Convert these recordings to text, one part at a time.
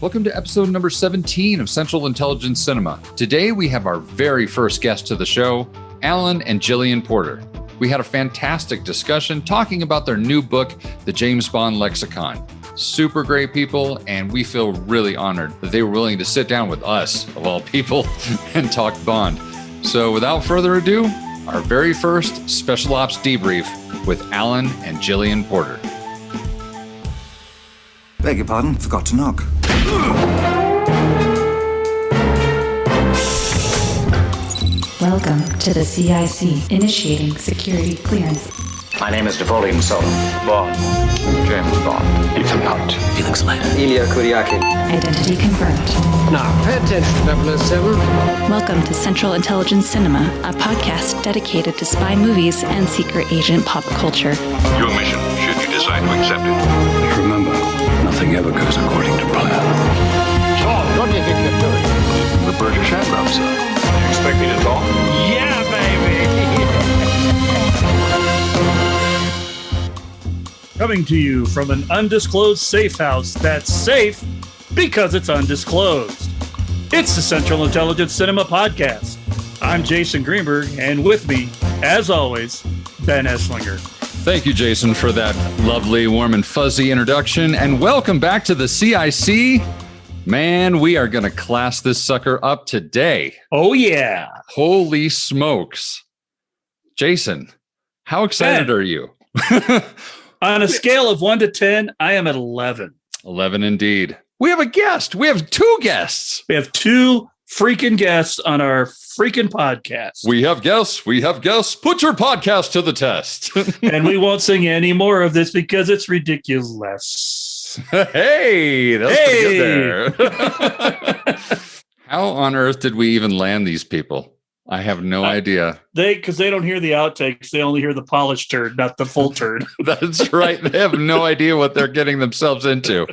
Welcome to episode number 17 of Central Intelligence Cinema. Today we have our very first guest to the show, Alan and Gillian Porter. We had a fantastic discussion talking about their new book, The James Bond Lexicon. Super great people, and we feel really honored that they were willing to sit down with us, of all people, and talk Bond. So without further ado, our very first Special Ops Debrief with Alan and Gillian Porter. Beg your pardon, forgot to knock. Welcome to the CIC, initiating security clearance. My name is Napoleon Sullivan. Bond. James Bond. Ethan Hunt. Felix Leiter. Ilya Kuryakin. Identity confirmed. Now, pay attention, 007. Welcome to Central Intelligence Cinema, a podcast dedicated to spy movies and secret agent pop culture. Your mission, should you decide to accept it. Remember, nothing ever goes according to plan. Tom, what do you think you're doing? The British Admiral, sir. You expect me to talk? Yeah, baby! Coming to you from an undisclosed safe house that's safe because it's undisclosed. It's the Central Intelligence Cinema Podcast. I'm Jason Greenberg, and with me, as always, Ben Esslinger. Thank you, Jason, for that lovely, warm and fuzzy introduction, and welcome back to the CIC. Man, we are going to class this sucker up today. Oh, yeah. Holy smokes. Jason, how excited are you? On a scale of 1 to 10, I am at 11. 11 indeed. We have a guest. We have two guests. We have two freaking guests on our freaking podcast. We have guests. We have guests. Put your podcast to the test. And we won't sing any more of this because it's ridiculous. Hey, that's pretty good there. How on earth did we even land these people? I have no idea. Because they don't hear the outtakes. They only hear the polished turd, not the full turd. That's right. They have no idea what they're getting themselves into.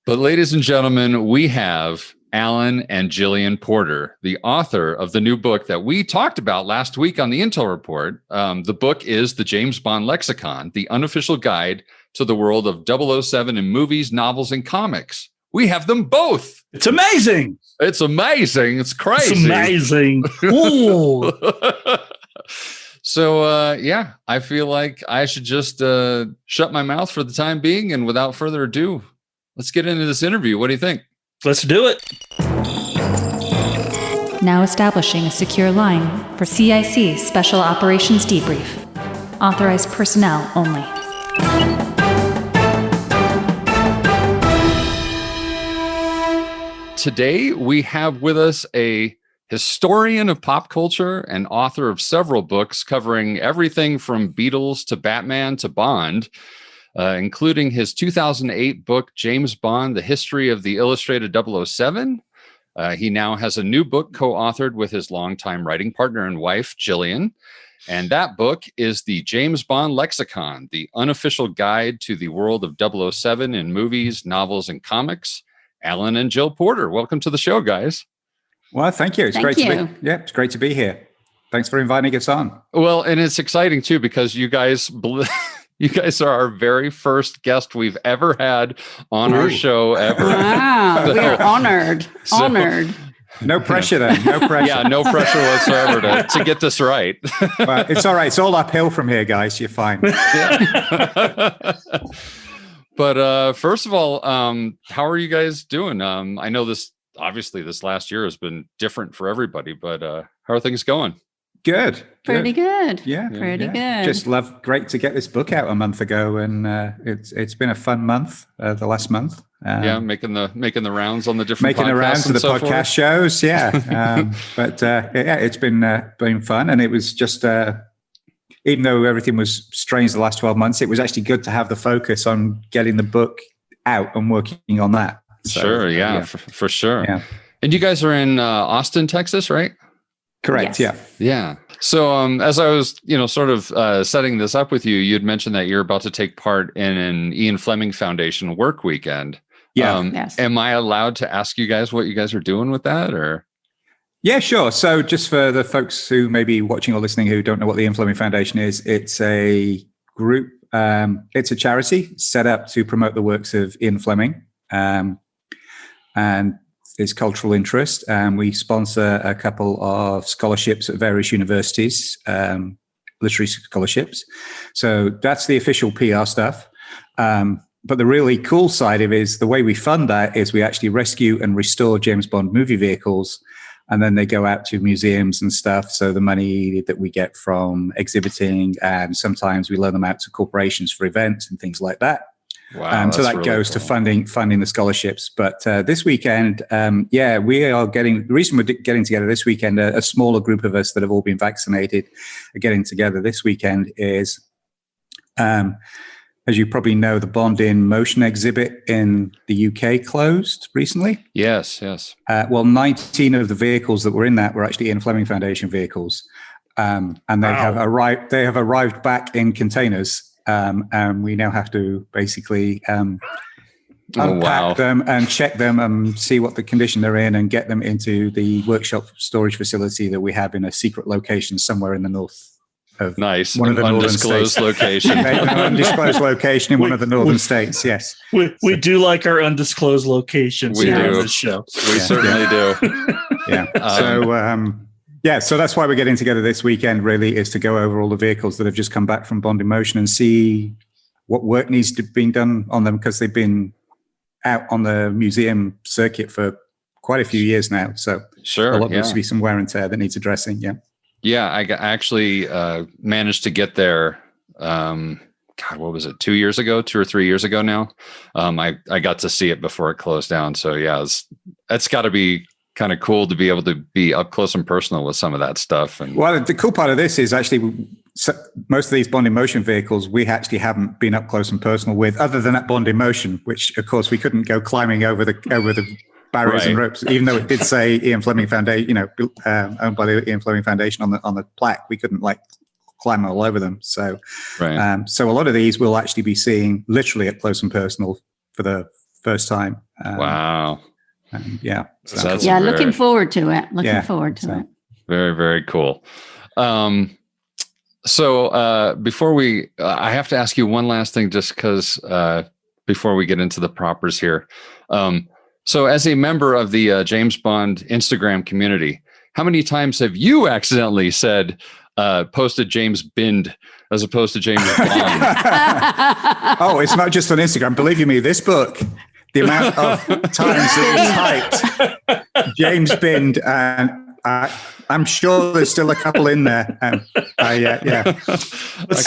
But ladies and gentlemen, we have Alan and Gillian Porter, the author of the new book that we talked about last week on the Intel Report. The book is The James Bond Lexicon, the unofficial guide to the world of 007 in movies, novels, and comics. We have them both. It's amazing. It's amazing. It's crazy. It's amazing. Ooh. So, yeah, I feel like I should just shut my mouth for the time being. And without further ado, let's get into this interview. What do you think? Let's do it. Now establishing a secure line for CIC Special Operations Debrief. Authorized personnel only. Today, we have with us a historian of pop culture and author of several books covering everything from Beatles to Batman to Bond, including his 2008 book, James Bond, The History of the Illustrated 007. He now has a new book co-authored with his longtime writing partner and wife, Gillian. And that book is The James Bond Lexicon, the unofficial guide to the world of 007 in movies, novels, and comics. Alan and Jill Porter, welcome to the show, guys. Well, thank you. It's great to be here. Thanks for inviting us on. Well, and it's exciting too because you guys are our very first guest we've ever had on our show ever. Wow, we are honored. Honored. No pressure then. No pressure. Yeah, no pressure whatsoever to get this right. Well, it's all right. It's all uphill from here, guys. You're fine. But first of all, how are you guys doing? I know this last year has been different for everybody, but how are things going? Good. Pretty good. Yeah. Pretty good. Just great to get this book out a month ago, and it's been a fun month. The last month. Making the rounds on the different making the rounds to the podcast forth. shows. Yeah. It's been fun, and it was just. Even though everything was strange the last 12 months, it was actually good to have the focus on getting the book out and working on that. So, sure. Yeah, for sure. Yeah. And you guys are in Austin, Texas, right? Correct. Yes. Yeah. So as I was, sort of setting this up with you, you'd mentioned that you're about to take part in an Ian Fleming Foundation work weekend. Yeah. Yes. Am I allowed to ask you guys what you guys are doing with that, or? Yeah, sure. So just for the folks who may be watching or listening who don't know what the Ian Fleming Foundation is, it's a group, it's a charity set up to promote the works of Ian Fleming. and it's cultural interest. And we sponsor a couple of scholarships at various universities, literary scholarships. So that's the official PR stuff. But the really cool side of it is the way we fund that is we actually rescue and restore James Bond movie vehicles, and then they go out to museums and stuff. So the money that we get from exhibiting, and sometimes we loan them out to corporations for events and things like that. Wow, so that really goes to funding the scholarships. But this weekend, we are getting, the reason we're getting together this weekend, a smaller group of us that have all been vaccinated are getting together this weekend is, as you probably know, the Bond in Motion exhibit in the UK closed recently. Yes. 19 of the vehicles that were in that were actually Ian Fleming Foundation vehicles. And they have arrived back in containers. And we now have to basically unpack them and check them and see what the condition they're in and get them into the workshop storage facility that we have in a secret location somewhere in the north. Nice. One of the undisclosed location. An undisclosed location in one of the northern states. Yes. We do like our undisclosed locations we here do. on this show. We certainly do. Yeah. So that's why we're getting together this weekend, really, is to go over all the vehicles that have just come back from Bond in Motion and see what work needs to be done on them, because they've been out on the museum circuit for quite a few years now. So sure, a lot needs to be some wear and tear that needs addressing. Yeah. Yeah, I actually managed to get there. What was it? 2 or 3 years ago now. I got to see it before it closed down. So yeah, it's got to be kind of cool to be able to be up close and personal with some of that stuff. And well, the cool part of this is actually most of these Bond in Motion vehicles we actually haven't been up close and personal with, other than at Bond in Motion, which of course we couldn't go climbing over the barriers and ropes, even though it did say Ian Fleming Foundation, owned by the Ian Fleming Foundation on the plaque. We couldn't climb all over them. So, so a lot of these we'll actually be seeing literally up close and personal for the first time. Wow. Looking forward to it. Looking forward to it. Very, very cool. So before I have to ask you one last thing, just because before we get into the propers here. So as a member of the James Bond Instagram community, how many times have you accidentally posted James Bind as opposed to James Bond? Oh, it's not just on Instagram. Believe you me, this book, the amount of times it was typed, James Bind, and I'm sure there's still a couple in there. See,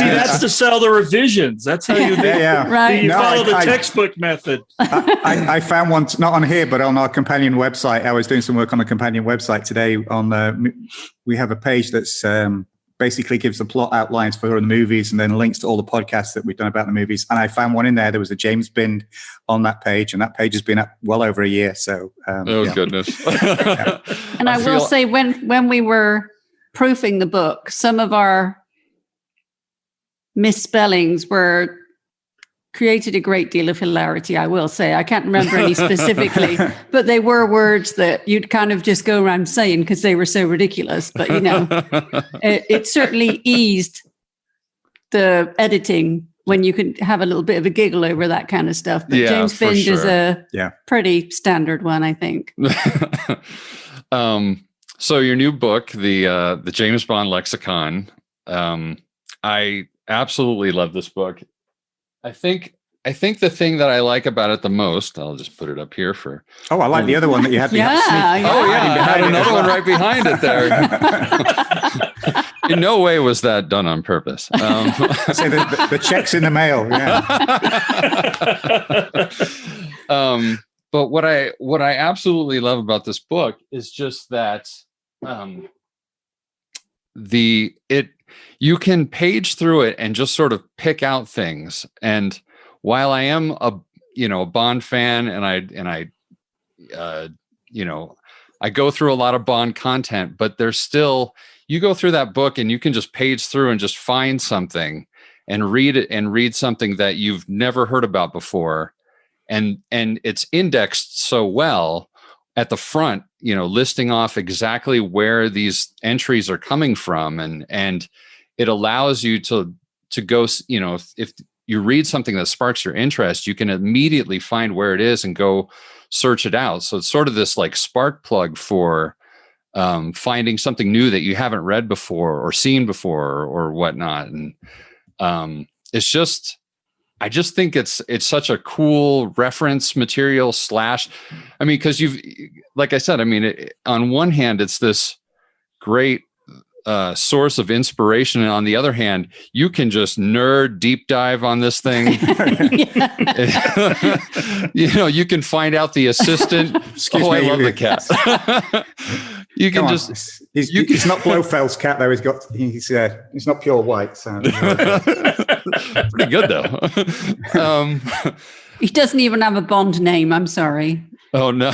that's to sell the revisions. That's how you do it. Right. You follow the textbook method. I found one, not on here, but on our companion website. I was doing some work on the companion website today. We have a page that's basically gives the plot outlines for the movies and then links to all the podcasts that we've done about the movies. And I found one in there. There was a James Bind on that page, and that page has been up well over a year. So, goodness. And I will say, when we were proofing the book, some of our misspellings created a great deal of hilarity, I will say. I can't remember any specifically, but they were words that you'd kind of just go around saying because they were so ridiculous. But, it certainly eased the editing when you could have a little bit of a giggle over that kind of stuff. But James Bind is a pretty standard one, I think. So your new book, the James Bond Lexicon, I absolutely love this book. I think the thing that I like about it the most, I'll just put it up here for. Oh, I like the other one that you had. Oh yeah, I had another one right behind it there. In no way was that done on purpose. I say the check's in the mail. Yeah. But what I absolutely love about this book is just that you can page through it and just sort of pick out things. And while I am a Bond fan and I go through a lot of Bond content, but there's still, you go through that book and you can just page through and just find something and read it and read something that you've never heard about before. And it's indexed so well at the front, listing off exactly where these entries are coming from. And it allows you to go, if you read something that sparks your interest, you can immediately find where it is and go search it out. So it's sort of this like spark plug for finding something new that you haven't read before or seen before or whatnot. And it's just, I just think it's such a cool reference material I mean, because like I said, I mean, on one hand, it's this great source of inspiration, and on the other hand, you can just nerd deep dive on this thing. You know, you can find out the assistant. Excuse me, I love the cat. You can just. He's not Blofeld's cat though. He's not pure white. So pretty good though. He doesn't even have a Bond name. I'm sorry. Oh no,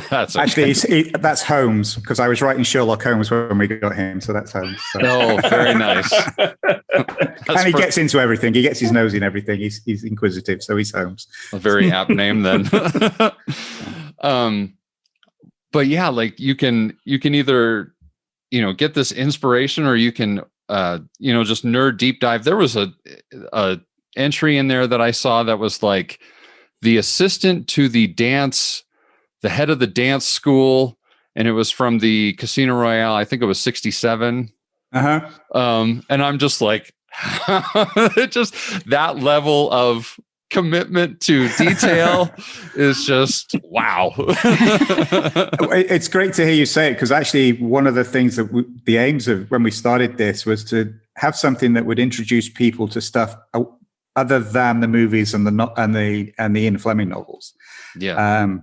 that's okay. Actually that's Holmes, because I was writing Sherlock Holmes when we got him, so that's Holmes. So. Oh, very nice. And he gets into everything. He gets his nose in everything. He's inquisitive, so he's Holmes. A very apt name then. But yeah, like you can either, you know, get this inspiration, or you can, you know, just nerd deep dive. There was a entry in there that I saw that was like the assistant to the head of the dance school, and it was from the Casino Royale. I think it was 67. And I'm just like, just that level of commitment to detail is just wow. It's great to hear you say it, because actually one of the things that the aims of when we started this was to have something that would introduce people to stuff other than the movies and the Ian Fleming novels. Yeah.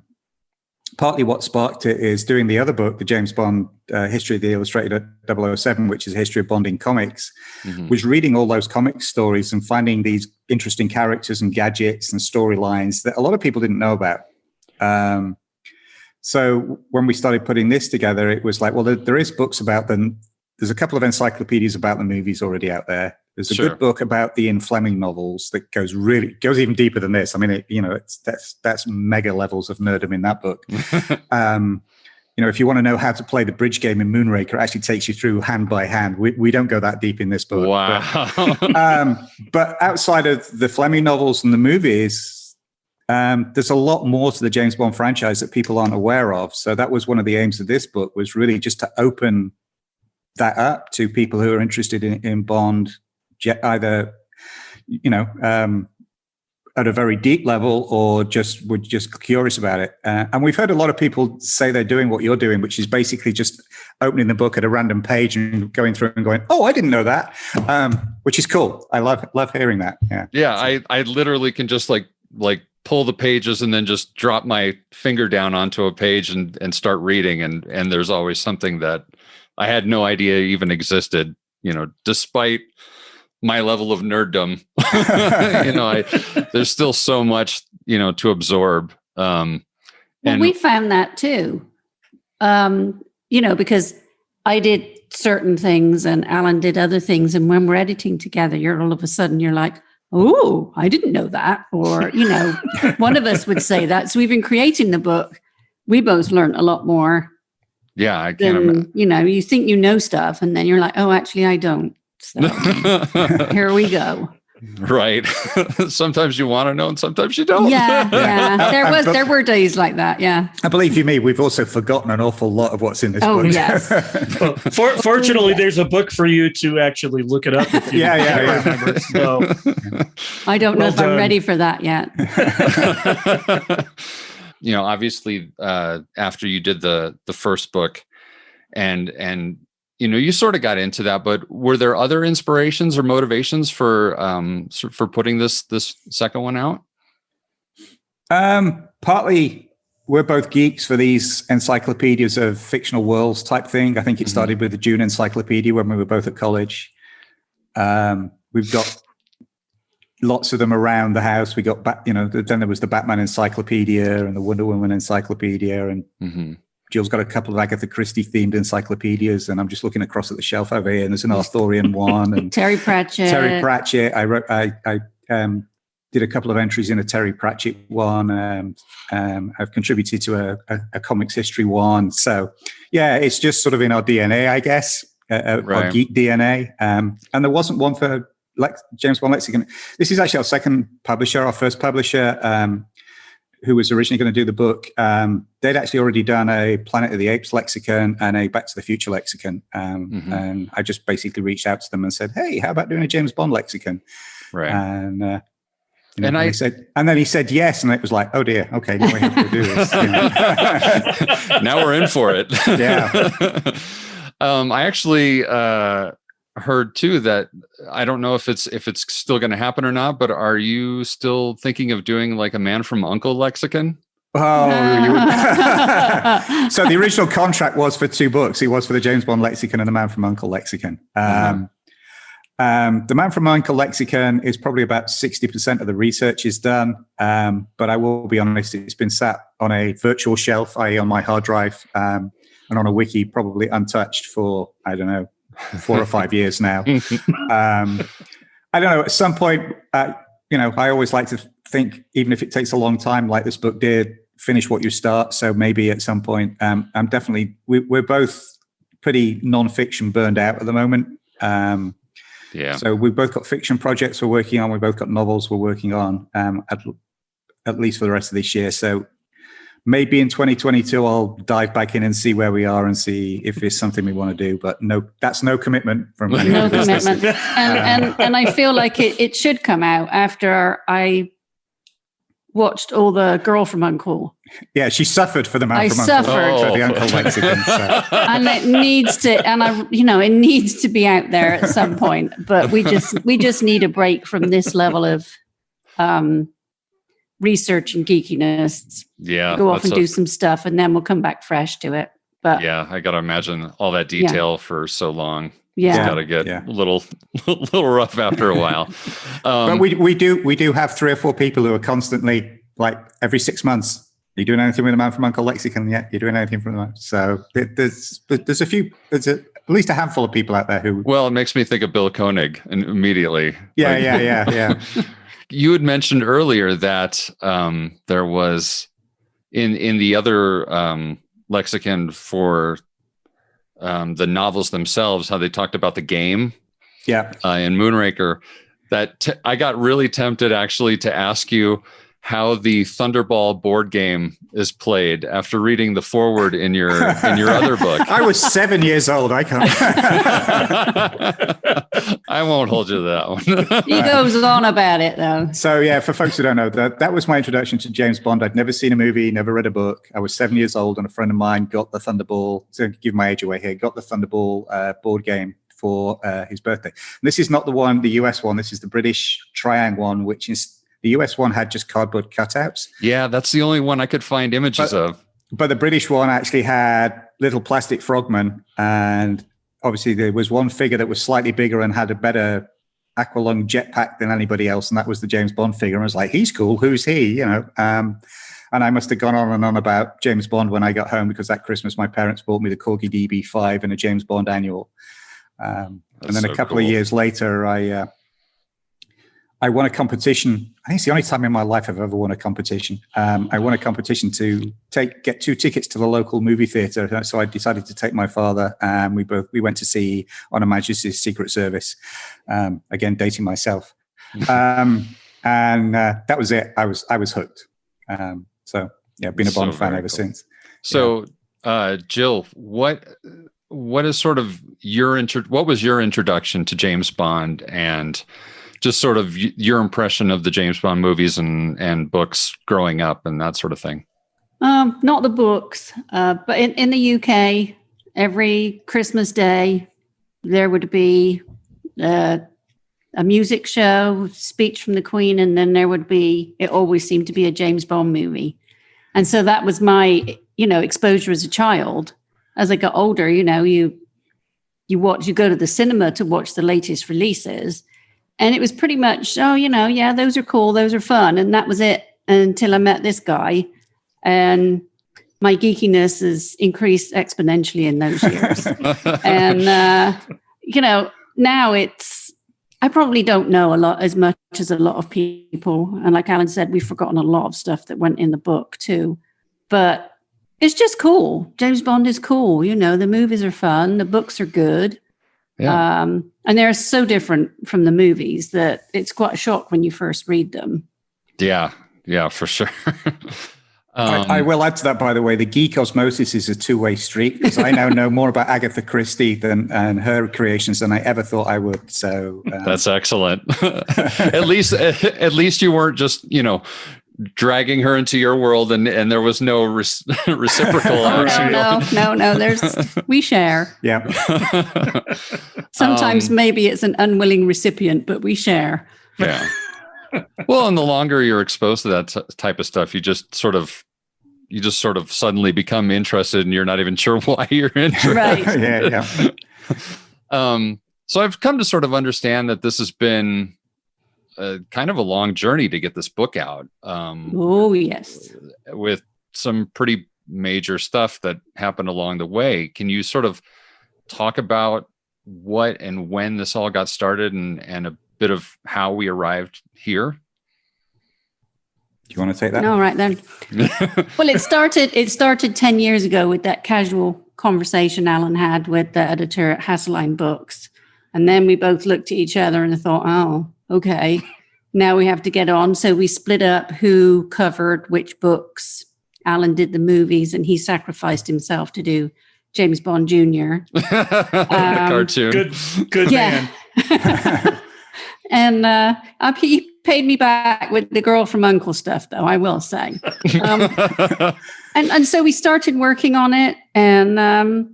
Partly what sparked it is doing the other book, the James Bond History of the Illustrated 007, which is a history of Bond in comics, was reading all those comic stories and finding these interesting characters and gadgets and storylines that a lot of people didn't know about. So when we started putting this together, it was like, well, there is books about them. There's a couple of encyclopedias about the movies already out there. There's a good book about the Ian Fleming novels that goes even deeper than this. I mean, that's mega levels of nerdom in that book. You know, if you want to know how to play the bridge game in Moonraker, it actually takes you through hand by hand. We don't go that deep in this book. Wow. But outside of the Fleming novels and the movies, there's a lot more to the James Bond franchise that people aren't aware of. So that was one of the aims of this book, was really just to open that up to people who are interested in Bond, either, you know, at a very deep level, or just curious about it. And we've heard a lot of people say they're doing what you're doing, which is basically just opening the book at a random page and going through and going, oh, I didn't know that, which is cool. I love hearing that. Yeah. Yeah. I literally can just like pull the pages and then just drop my finger down onto a page and start reading. And there's always something that I had no idea even existed, you know, despite my level of nerddom. You know, there's still so much, you know, to absorb. Well, we found that too, you know, because I did certain things and Alan did other things. And when we're editing together, all of a sudden you're like, oh, I didn't know that. Or, you know, one of us would say that. So even creating the book, we both learned a lot more. Yeah, I can't imagine. You know, you think you know stuff and then you're like, oh, actually, I don't. So here we go. Right. Sometimes you want to know and sometimes you don't. Yeah. There were days like that. Yeah. I believe you me, we've also forgotten an awful lot of what's in this book. Oh, yes. Well, fortunately, there's a book for you to actually look it up. If you remember. So, I don't know if I'm ready for that yet. You know, obviously, after you did the first book and you know, you sort of got into that, but were there other inspirations or motivations for putting this second one out? Partly, we're both geeks for these encyclopedias of fictional worlds type thing. I think it started with the Dune Encyclopedia when we were both at college. We've got lots of them around the house. We got then there was the Batman Encyclopedia and the Wonder Woman Encyclopedia, and Jill's got a couple of Agatha Christie themed encyclopedias, and I'm just looking across at the shelf over here, and there's an Arthurian one and Terry Pratchett. I did a couple of entries in a Terry Pratchett one. I've contributed to a comics history one. So yeah, it's just sort of in our DNA, I guess, our geek DNA. And there wasn't one for James Bond Lexicon. This is actually our second publisher. Our first publisher, who was originally going to do the book, they'd actually already done a Planet of the Apes lexicon and a Back to the Future lexicon. And I just basically reached out to them and said, "Hey, how about doing a James Bond lexicon?" Right. And then he said yes, and it was like, "Oh dear, okay, now we have to do this." Now we're in for it. Yeah. I actually heard too that I don't know if it's still going to happen or not, but are you still thinking of doing like a Man from U.N.C.L.E. lexicon? Oh, so the original contract was for 2 books. It was for the James Bond lexicon and the Man from U.N.C.L.E. lexicon. The Man from U.N.C.L.E. lexicon is probably about 60% of the research is done. But I will be honest, it's been sat on a virtual shelf, i.e. on my hard drive, and on a wiki, probably untouched for, I don't know, 4 or 5 years now. I don't know, at some point, I always like to think, even if it takes a long time, like this book did, finish what you start. So maybe at some point, we're both pretty non-fiction burned out at the moment. So we've both got fiction projects we're working on. We've both got novels we're working on, at least for the rest of this year. So maybe in 2022, I'll dive back in and see where we are and see if it's something we want to do. But no, that's no commitment from anyone. No commitment. And I feel like it should come out after I watched all the Girl from U.N.C.L.E. Yeah, she suffered for the Man from U.N.C.L.E. For the U.N.C.L.E. lexicon. So. And it needs to, it needs to be out there at some point. But we just need a break from this level of research and geekiness. Yeah, go off and do some stuff, and then we'll come back fresh to it. But yeah, I got to imagine all that detail for so long. Yeah, it's got to get a little rough after a while. But we do have 3 or 4 people who are constantly, like, every 6 months, "Are you doing anything with the Man from U.N.C.L.E. lexicon yet? You're doing anything from the..." So there's at least a handful of people out there who. Well, it makes me think of Bill Koenig immediately. Yeah. You had mentioned earlier that there was in the other lexicon for the novels themselves, how they talked about the game. Yeah. In Moonraker, that I got really tempted actually to ask you how the Thunderball board game is played after reading the foreword in your other book. I was 7 years old. I can't. I won't hold you to that one. He goes on about it though. So yeah, for folks who don't know, that was my introduction to James Bond. I'd never seen a movie, never read a book. I was 7 years old, and a friend of mine got the Thunderball. So give my age away here. Got the Thunderball board game for his birthday. And this is not the US one. This is the British Triang one, which is. The US one had just cardboard cutouts. Yeah, that's the only one I could find images of. But the British one actually had little plastic frogmen. And obviously there was one figure that was slightly bigger and had a better aqualung jetpack than anybody else. And that was the James Bond figure. And I was like, he's cool. Who's he? And I must have gone on and on about James Bond when I got home, because that Christmas my parents bought me the Corgi DB5 and a James Bond annual. And then a couple of years later, I won a competition. I think it's the only time in my life I've ever won a competition. I won a competition to get 2 tickets to the local movie theater. So I decided to take my father, and we went to see On Her Majesty's Secret Service. Again, dating myself. And that was it. I was hooked. So yeah, I've been a Bond fan ever since. So Jill, what is sort of what was your introduction to James Bond, and just sort of your impression of the James Bond movies and books growing up and that sort of thing? Not the books, but in the UK, every Christmas Day, there would be a music show, speech from the Queen, and then it always seemed to be a James Bond movie. And so that was my, exposure as a child. As I got older, you go to the cinema to watch the latest releases. And it was pretty much, those are cool, those are fun. And that was it until I met this guy. And my geekiness has increased exponentially in those years. And, now I probably don't know as much as a lot of people. And like Alan said, we've forgotten a lot of stuff that went in the book too. But it's just cool. James Bond is cool. The movies are fun. The books are good. Yeah. And they're so different from the movies that it's quite a shock when you first read them. Yeah, for sure. I will add to that, by the way, the geek osmosis is a two-way street, because I now know more about Agatha Christie and her creations than I ever thought I would. So that's excellent. at least you weren't just, dragging her into your world and there was no reciprocal action. No. We share. Yeah. Sometimes maybe it's an unwilling recipient, but we share. Yeah. Well, and the longer you're exposed to that type of stuff, you just sort of suddenly become interested, and you're not even sure why you're interested. Right. Yeah. So I've come to sort of understand that this has been kind of a long journey to get this book out. Oh, yes. With some pretty major stuff that happened along the way. Can you sort of talk about what and when this all got started and a bit of how we arrived here? Do you want to take that? No, right then. Well, it started 10 years ago with that casual conversation Alan had with the editor at Hasseline Books. And then we both looked at each other and thought, oh, okay, now we have to get on. So we split up who covered which books. Alan did the movies, and he sacrificed himself to do James Bond Jr. Cartoon. Good man. And he paid me back with the Girl from U.N.C.L.E. stuff, though, I will say. And so we started working on it, and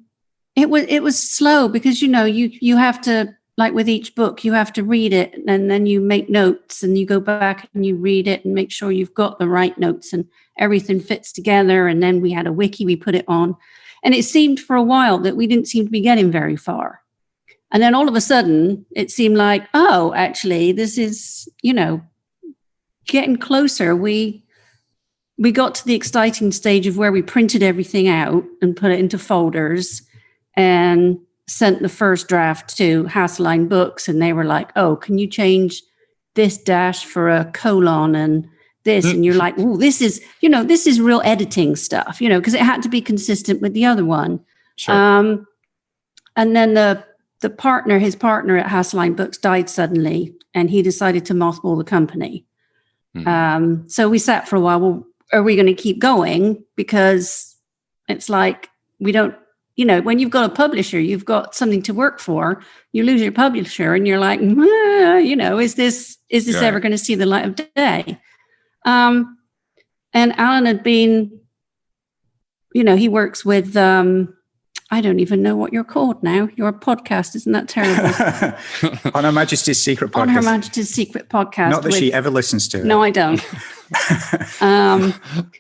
it was slow because, you have to, like with each book, you have to read it, and then you make notes, and you go back and you read it and make sure you've got the right notes and everything fits together. And then we had a wiki we put it on. And it seemed for a while that we didn't seem to be getting very far. And then all of a sudden, it seemed like, oh, actually, this is, getting closer. We got to the exciting stage of where we printed everything out and put it into folders and sent the first draft to Hasseline Books. And they were like, oh, can you change this dash for a colon and this? And you're like, oh, this is real editing stuff, because it had to be consistent with the other one. Sure. And then his partner at Hasseline Books died suddenly, and he decided to mothball the company. Mm-hmm. So we sat for a while. Well, are we going to keep going? Because it's like, we don't, when you've got a publisher, you've got something to work for. You lose your publisher, and you're like, is this ever going to see the light of day? And Alan had been, he works with, I don't even know what you're called now. Your podcast, isn't that terrible? On Her Majesty's Secret Podcast. On Her Majesty's Secret Podcast. Not that she ever listens to it. No, I don't.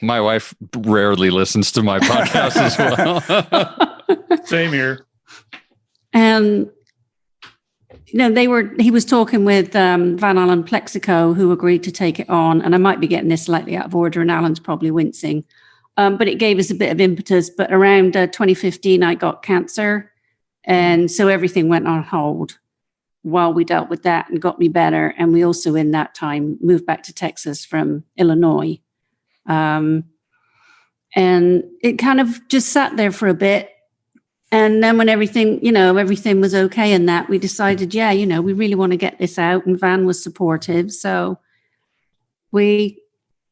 My wife rarely listens to my podcast as well. Same here. And, he was talking with Van Allen Plexico, who agreed to take it on. And I might be getting this slightly out of order, and Alan's probably wincing. But it gave us a bit of impetus. But around 2015, I got cancer. And so everything went on hold while we dealt with that and got me better. And we also, in that time, moved back to Texas from Illinois. And it kind of just sat there for a bit. And then when everything was okay in that, we decided, we really want to get this out. And Van was supportive. So we...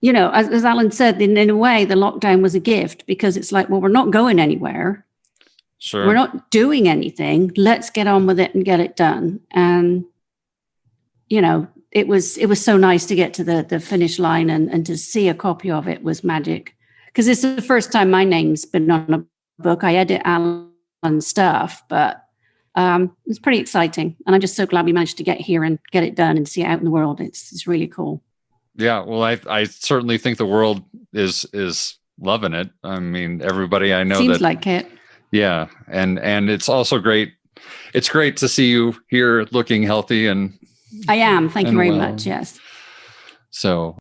as Alan said, in a way, the lockdown was a gift, because it's like, well, we're not going anywhere. Sure. We're not doing anything. Let's get on with it and get it done. And, it was so nice to get to the finish line and to see a copy of it was magic, because it's the first time my name's been on a book. I edit Alan's stuff, but it's pretty exciting. And I'm just so glad we managed to get here and get it done and see it out in the world. It's really cool. Yeah, well, I certainly think the world is loving it. I mean, everybody I know seems like it. Yeah, and it's also great. It's great to see you here looking healthy, and I am. Thank you very much. Yes. So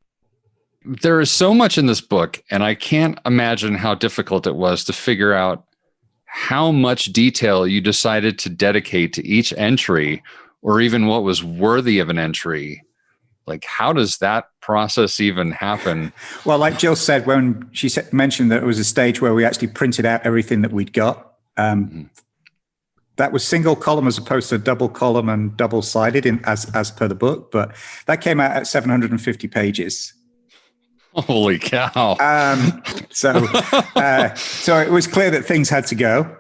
there is so much in this book, and I can't imagine how difficult it was to figure out how much detail you decided to dedicate to each entry, or even what was worthy of an entry. Like, how does that process even happen? Well, like Jill said, when she mentioned that it was a stage where we actually printed out everything that we'd got, that was single column as opposed to double column and double sided as per the book, but that came out at 750 pages. Holy cow. So it was clear that things had to go.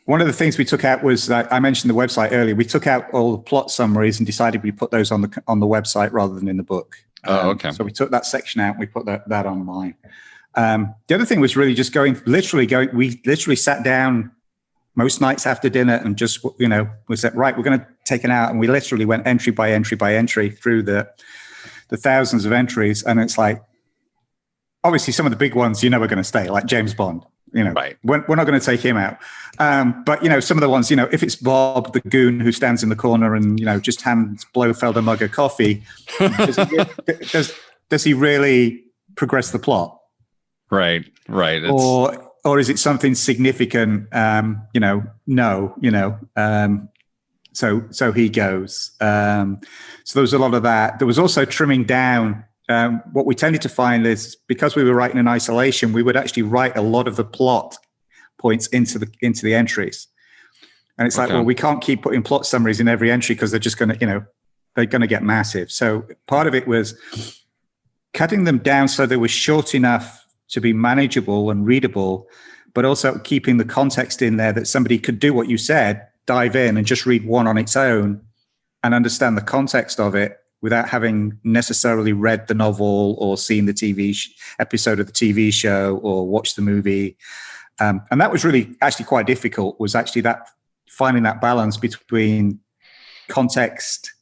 One of the things we took out was, I mentioned the website earlier. We took out all the plot summaries and decided we put those on the website rather than in the book. Okay. So we took that section out and we put that online. The other thing was really just we literally sat down most nights after dinner and just, we said, right, we're going to take it out. And we literally went entry by entry by entry through the thousands of entries. And it's like, obviously some of the big ones, we're going to stay, like James Bond. Right. We're not going to take him out. But, some of the ones, if it's Bob, the goon who stands in the corner and, just hands Blofeld a mug of coffee, does he really progress the plot? Right. Or is it something significant? No. So he goes. So there was a lot of that. There was also trimming down. What we tended to find is, because we were writing in isolation, we would actually write a lot of the plot points into the entries. And it's like, well, we can't keep putting plot summaries in every entry because they're just going to, they're going to get massive. So part of it was cutting them down so they were short enough to be manageable and readable, but also keeping the context in there that somebody could do what you said, dive in and just read one on its own and understand the context of it without having necessarily read the novel or seen the TV episode of the TV show or watched the movie. And that was really actually quite difficult, was actually that finding that balance between context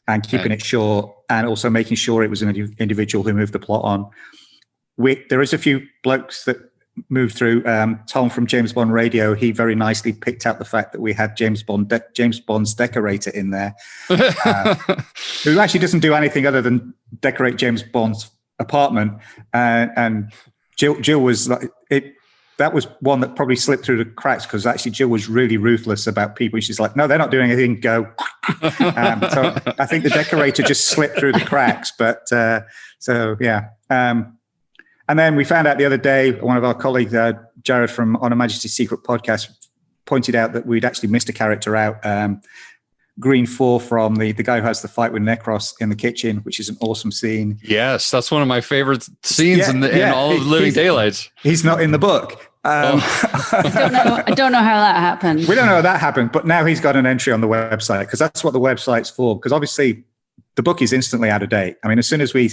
and keeping it short and also making sure it was an individual who moved the plot on. There is a few blokes that moved through. Tom from James Bond Radio, he very nicely picked out the fact that we had James Bond's decorator in there, who actually doesn't do anything other than decorate James Bond's apartment. And Jill was like, that was one that probably slipped through the cracks because actually Jill was really ruthless about people. She's like, no, they're not doing anything. Go. So I think the decorator just slipped through the cracks. But so yeah. And then we found out the other day, one of our colleagues, Jared from On Her Majesty's Secret Podcast, pointed out that we'd actually missed a character out. Green 4 from the guy who has the fight with Necros in the kitchen, which is an awesome scene. Yes, that's one of my favorite scenes in all of Living Daylights. He's not in the book. I don't know how that happened. We don't know how that happened, but now he's got an entry on the website because that's what the website's for. Because obviously the book is instantly out of date. I mean, as soon as we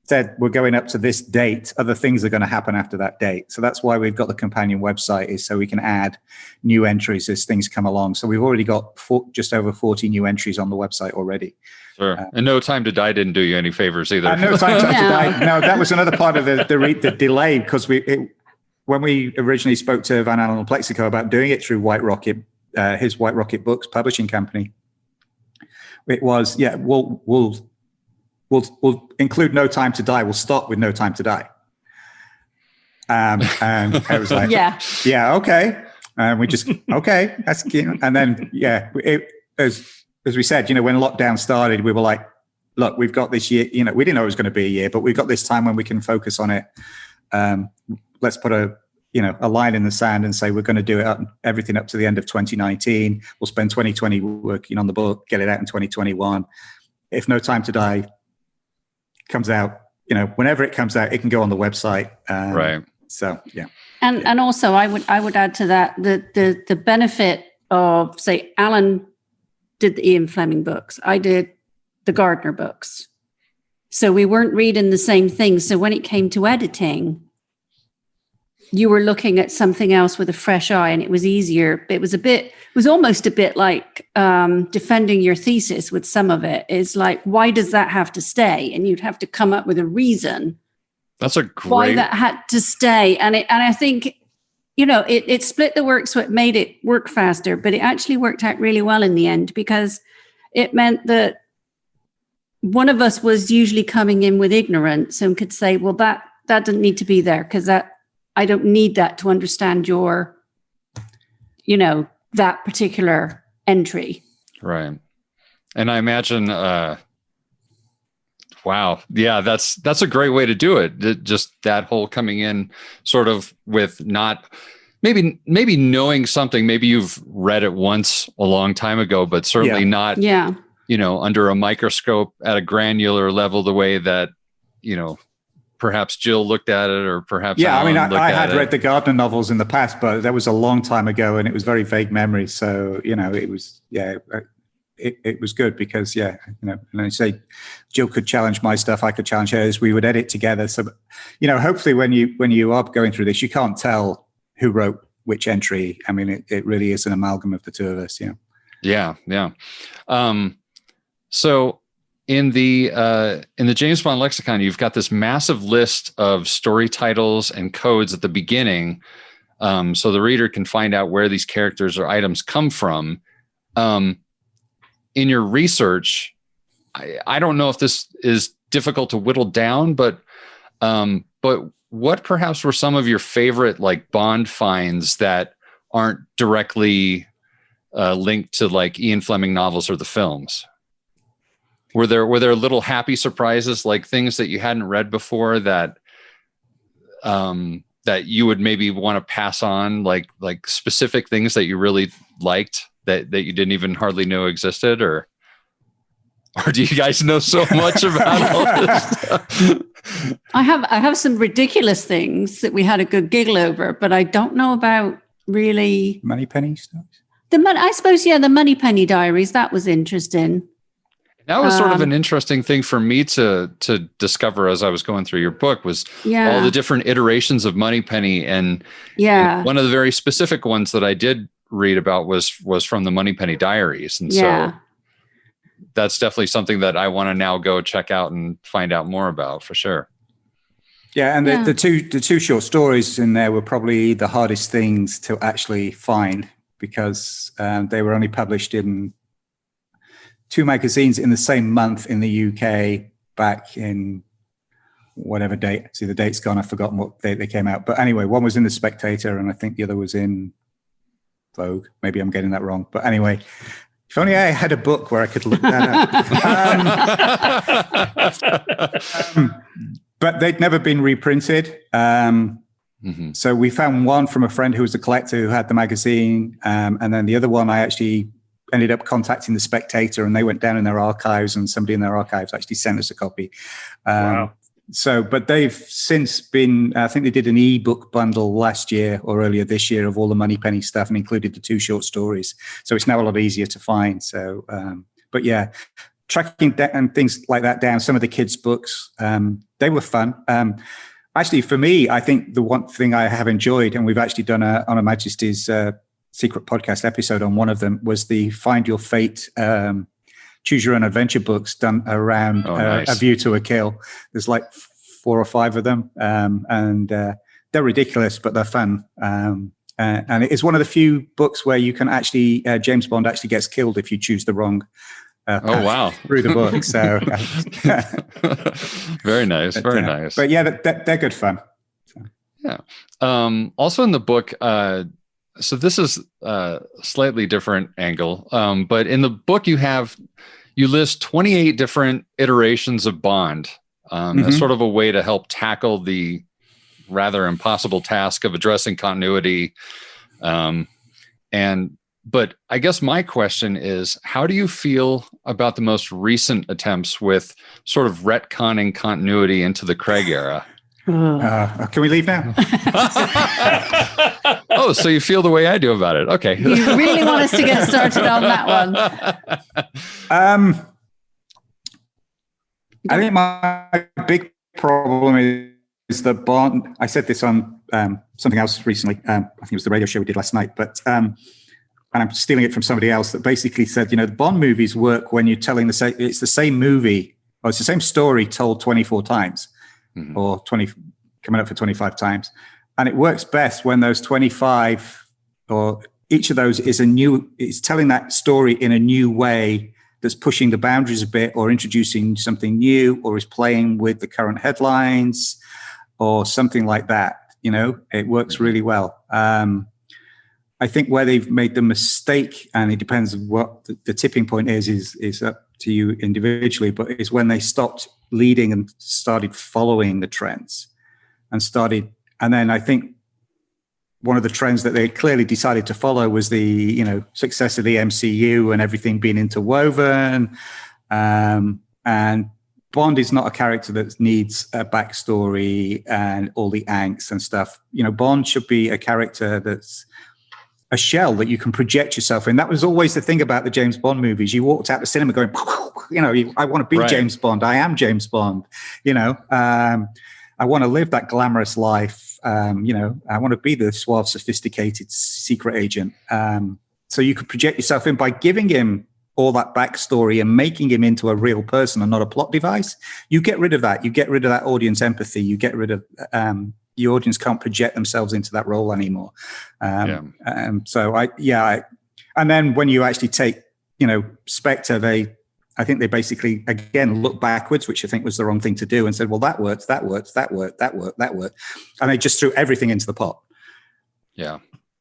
said we're going up to this date, other things are going to happen after that date. So that's why we've got the companion website, is so we can add new entries as things come along. So we've already got just over 40 new entries on the website already. Sure. And No Time to Die didn't do you any favors either. No Time to Die. No, that was another part of the delay, because when we originally spoke to Van Allen and Plexico about doing it through White Rocket, his White Rocket Books publishing company, it was, We'll include No Time to Die. We'll start with No Time to Die. And I was like, yeah, okay. And we just, okay, that's, and then, as we said, when lockdown started, we were like, look, we've got this year, we didn't know it was going to be a year, but we've got this time when we can focus on it. Let's put a line in the sand and say, we're going to do everything up to the end of 2019. We'll spend 2020 working on the book, get it out in 2021. If No Time to Die comes out, whenever it comes out, it can go on the website. Right. So yeah. And also I would add to that the benefit of, say, Alan did the Ian Fleming books. I did the Gardner books. So we weren't reading the same thing. So when it came to editing, you were looking at something else with a fresh eye, and it was easier. It was almost a bit like defending your thesis with some of it. Is like, why does that have to stay? And you'd have to come up with a reason. That's a great why that had to stay. And I think, it split the work, so it made it work faster, but it actually worked out really well in the end, because it meant that one of us was usually coming in with ignorance and could say, well, that doesn't need to be there, because I don't need that to understand your, that particular entry. Right. And I imagine, wow. Yeah, that's a great way to do it. Just that whole coming in sort of with not maybe knowing something, maybe you've read it once a long time ago, but certainly not, under a microscope at a granular level, the way that, perhaps Jill looked at it, or perhaps Alan I had read the Gardner novels in the past, but that was a long time ago, and it was very vague memory. So it was it was good because and I say Jill could challenge my stuff, I could challenge hers. We would edit together. So hopefully when you are going through this, you can't tell who wrote which entry. I mean, it really is an amalgam of the two of us. Yeah. So in the James Bond Lexicon, you've got this massive list of story titles and codes at the beginning, so the reader can find out where these characters or items come from. In your research, I don't know if this is difficult to whittle down, but what perhaps were some of your favorite Bond finds that aren't directly linked to Ian Fleming novels or the films? Were there little happy surprises, like things that you hadn't read before that that you would maybe want to pass on, like specific things that you really liked that you didn't even hardly know existed, or do you guys know so much about all this stuff? I have some ridiculous things that we had a good giggle over, but I don't know about really Moneypenny stuff. I suppose, the Moneypenny Diaries, that was interesting. That was sort of an interesting thing for me to discover as I was going through your book, was all the different iterations of Moneypenny, and one of the very specific ones that I did read about was from the Moneypenny Diaries, and so that's definitely something that I want to now go check out and find out more about for sure. Yeah, and the two short stories in there were probably the hardest things to actually find, because they were only published in 2 magazines in the same month in the UK back in whatever date. See, the date's gone. I've forgotten what date they came out. But anyway, one was in The Spectator, and I think the other was in Vogue. Maybe I'm getting that wrong. But anyway, if only I had a book where I could look that up. But they'd never been reprinted. So we found one from a friend who was a collector who had the magazine. And then the other one, I actually ended up contacting The Spectator, and they went down in their archives, and somebody in their archives actually sent us a copy. Wow. So, but they've since been, I think they did an ebook bundle last year or earlier this year of all the Moneypenny stuff, and included the 2 short stories. So it's now a lot easier to find. So, but tracking and things like that down, some of the kids' books, they were fun. Actually, for me, I think the one thing I have enjoyed, and we've actually done on Her Majesty's Secret Podcast episode on one of them, was the Find Your Fate Choose Your Own Adventure books done around A View to a Kill. There's 4 or 5 of them, and they're ridiculous, but they're fun. And it's one of the few books where you can actually, James Bond actually gets killed if you choose the wrong path through the book. So very nice, very nice. But yeah, they're good fun. So. Yeah. Also in the book, so this is a slightly different angle, but in the book you list 28 different iterations of Bond as sort of a way to help tackle the rather impossible task of addressing continuity. But I guess my question is, how do you feel about the most recent attempts with sort of retconning continuity into the Craig era? Can we leave now? Oh, so you feel the way I do about it. Okay. You really want us to get started on that one? I think my big problem is that Bond, I said this on something else recently. I think it was the radio show we did last night, but and I'm stealing it from somebody else that basically said, the Bond movies work when you're telling it's the same movie, or it's the same story told 24 times. Or 20, coming up for 25 times. And it works best when those 25, or each of those is telling that story in a new way that's pushing the boundaries a bit, or introducing something new, or is playing with the current headlines, or something like that. It works really well. I think where they've made the mistake, and it depends on what the tipping point is up to you individually, but it's when they stopped leading and started following the trends, and then I think one of the trends that they clearly decided to follow was the success of the MCU and everything being interwoven. And Bond is not a character that needs a backstory and all the angst and stuff. Bond should be a character that's a shell that you can project yourself in. That was always the thing about the James Bond movies. You walked out the cinema going, I want to be James Bond. I am James Bond. I want to live that glamorous life. I want to be the suave, sophisticated secret agent. So you could project yourself in by giving him all that backstory and making him into a real person and not a plot device. You get rid of that. You get rid of that audience empathy. You get rid of the audience can't project themselves into that role anymore. And then when you actually take, Spectre, I think they basically, again, looked backwards, which I think was the wrong thing to do, and said, well, that works. And they just threw everything into the pot. Yeah.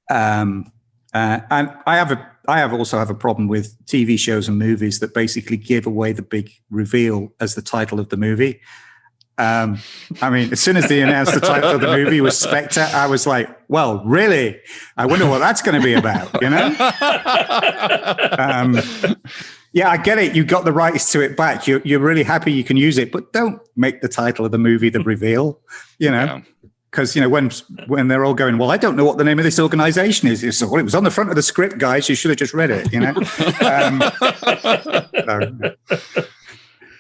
And I also have a problem with TV shows and movies that basically give away the big reveal as the title of the movie. As soon as they announced the title of the movie was Spectre, I was like, well, really? I wonder what that's going to be about, Yeah, I get it. You got the rights to it back. You're really happy you can use it, but don't make the title of the movie the reveal, Because, when they're all going, well, I don't know what the name of this organization is. It's, well, it was on the front of the script, guys. You should have just read it,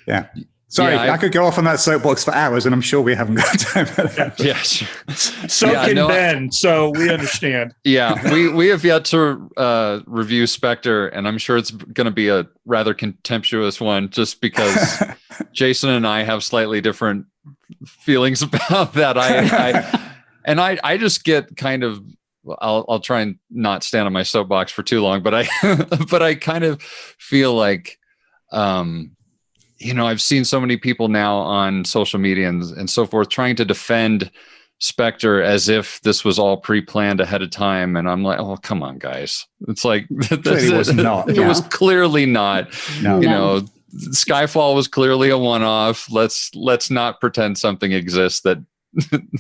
Yeah. Sorry, I could go off on that soapbox for hours, and I'm sure we haven't got time for that. Yeah, sure. Ben, so we understand. Yeah, we have yet to review Spectre, and I'm sure it's going to be a rather contemptuous one, just because Jason and I have slightly different feelings about that. I just get kind of. I'll try and not stand on my soapbox for too long, but I kind of feel like. I've seen so many people now on social media and so forth trying to defend Spectre as if this was all pre-planned ahead of time. And I'm like, oh, come on, guys. It's like, it was not. It was clearly not. No. Skyfall was clearly a one-off. Let's not pretend something exists that.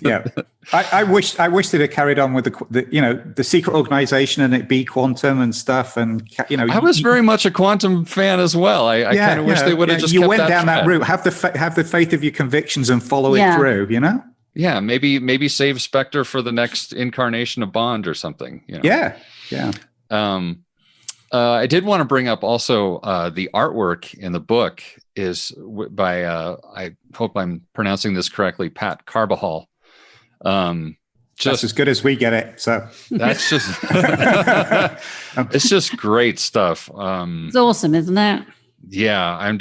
Yeah. I wish they'd have carried on with the secret organization and it be quantum and stuff. And, I was very much a quantum fan as well. I kind of wish they would have just you kept went down that route. Have the faith of your convictions and follow it through, Yeah. Maybe save Spectre for the next incarnation of Bond or something. Yeah. Yeah. I did want to bring up also the artwork in the book is by I hope I'm pronouncing this correctly, Pat Carbajal. Just as good as we get it. So that's just it's just great stuff. It's awesome, isn't it? Yeah,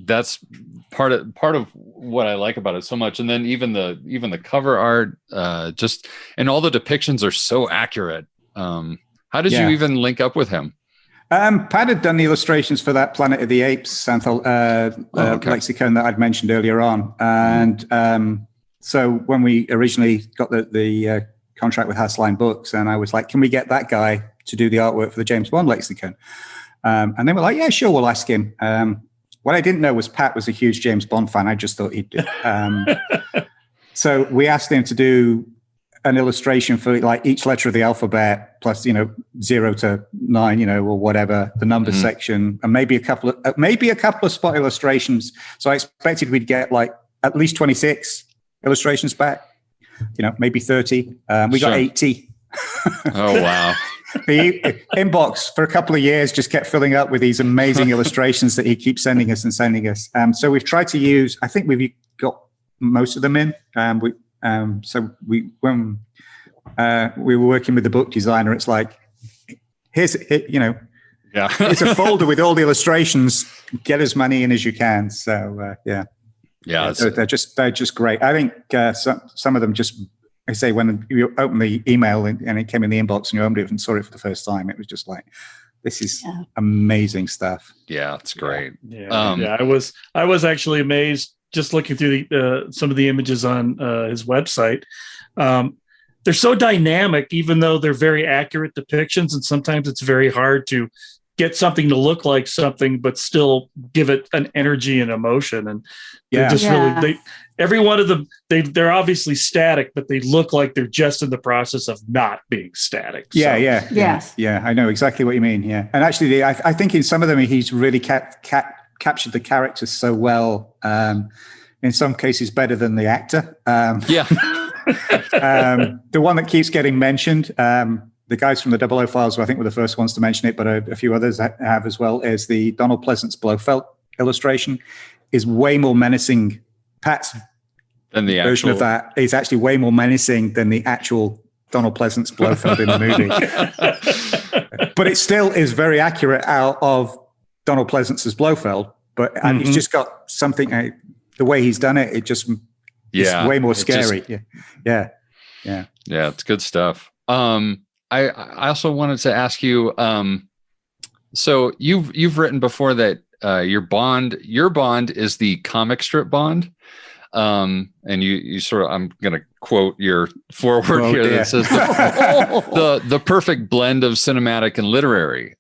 that's part of what I like about it so much. And then even the cover art, and all the depictions are so accurate. How did you even link up with him? Pat had done the illustrations for that Planet of the Apes lexicon that I'd mentioned earlier on. And so when we originally got the contract with Hassline Books, and I was like, can we get that guy to do the artwork for the James Bond lexicon? And they were like, yeah, sure, we'll ask him. What I didn't know was Pat was a huge James Bond fan. I just thought he'd do. So we asked him to do an illustration for like each letter of the alphabet plus 0 to 9 or whatever the number section, and maybe a couple of spot illustrations. So I expected we'd get like at least 26 illustrations back, maybe 30. We got 80. Oh wow. The inbox for a couple of years just kept filling up with these amazing illustrations that he keeps sending us. So we've tried to use, I think we've got most of them in. When we were working with the book designer, it's like, it's a folder with all the illustrations. Get as many in as you can. So they're just great. I think some of them just, I say, when you open the email and it came in the inbox and you opened it and saw it for the first time, it was just like, this is amazing stuff. Yeah, it's great. I was actually amazed just looking through some of the images on his website. They're so dynamic, even though they're very accurate depictions, and sometimes it's very hard to get something to look like something, but still give it an energy and emotion. And they're just really, every one of them, they're obviously static, but they look like they're just in the process of not being static. Yes. Yeah. I know exactly what you mean. Yeah. And actually, I think in some of them, he's really captured the characters so well. In some cases, better than the actor. The one that keeps getting mentioned, the guys from the 00 Files, I think were the first ones to mention it, but a few others have as well, is the Donald Pleasance Blofeld illustration is way more menacing. Pat's than the version actual of that is actually way more menacing than the actual Donald Pleasance Blofeld in the movie. But it still is very accurate out of Donald Pleasance's Blofeld, but he's just got something, the way he's done it, it just is way more scary. Yeah, it's good stuff. I also wanted to ask you, so you've written before that your Bond is the comic strip Bond. And you sort of, I'm going to quote your foreword here that says the perfect blend of cinematic and literary.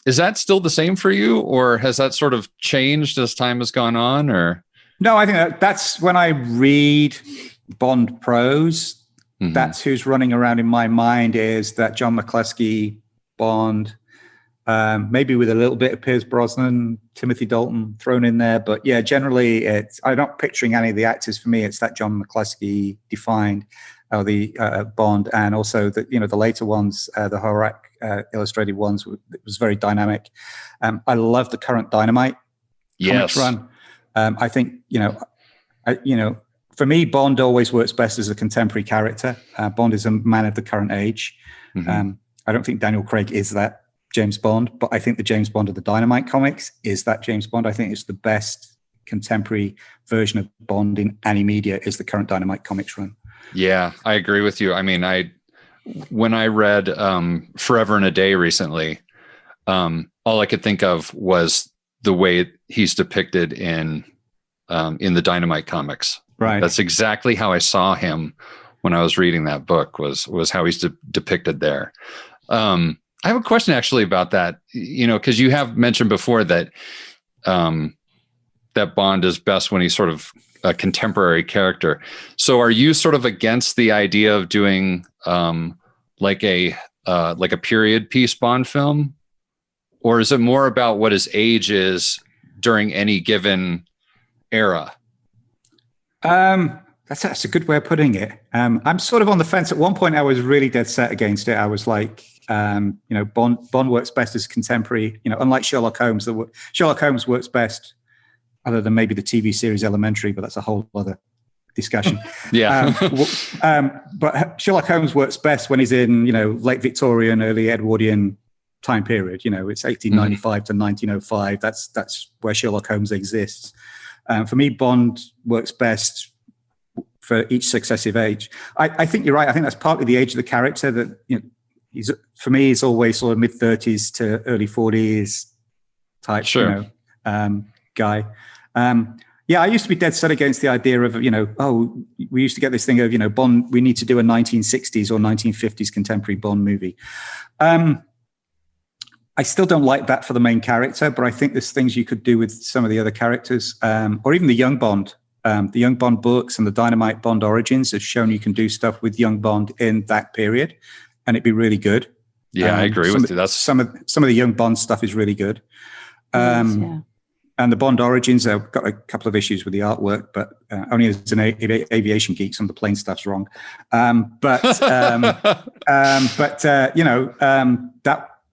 Is that still the same for you, or has that sort of changed as time has gone on? Or no, I think that's when I read Bond prose. That's who's running around in my mind, is that John McCluskey Bond, maybe with a little bit of Pierce Brosnan, Timothy Dalton thrown in there. But yeah, generally I'm not picturing any of the actors. For me, it's that John McCluskey defined the Bond, and also the later ones, the Horak illustrated ones, it was very dynamic. I love the current Dynamite comics run. I think, for me, Bond always works best as a contemporary character. Bond is a man of the current age. I don't think Daniel Craig is that James Bond, but I think the James Bond of the Dynamite comics is that James Bond. I think it's the best contemporary version of Bond in any media is the current Dynamite comics run. Yeah, I agree with you. I mean, when I read Forever and a Day recently, all I could think of was the way he's depicted in the Dynamite comics. Right. That's exactly how I saw him when I was reading that book, was how he's depicted there. I have a question actually about that, because you have mentioned before that that Bond is best when he's sort of a contemporary character. So are you sort of against the idea of doing like a period piece Bond film? Or is it more about what his age is during any given era? That's a good way of putting it. I'm sort of on the fence. At one point, I was really dead set against it. I was like, Bond works best as contemporary. Unlike Sherlock Holmes, Sherlock Holmes works best, other than maybe the TV series Elementary, but that's a whole other discussion. But Sherlock Holmes works best when he's in, late Victorian, early Edwardian time period. It's 1895 to 1905. That's where Sherlock Holmes exists. For me, Bond works best for each successive age. I think you're right. I think that's partly the age of the character that, for me, he's always sort of mid-30s to early 40s type, guy. I used to be dead set against the idea of, we used to get this thing of, Bond, we need to do a 1960s or 1950s contemporary Bond movie. I still don't like that for the main character, but I think there's things you could do with some of the other characters, or even the young Bond. The young Bond books and the Dynamite Bond Origins have shown you can do stuff with young Bond in that period, and it'd be really good. Yeah, I agree with you. That's some of the young Bond stuff is really good. And the Bond Origins, I've got a couple of issues with the artwork, but only as an aviation geek, some of the plane stuff's wrong. That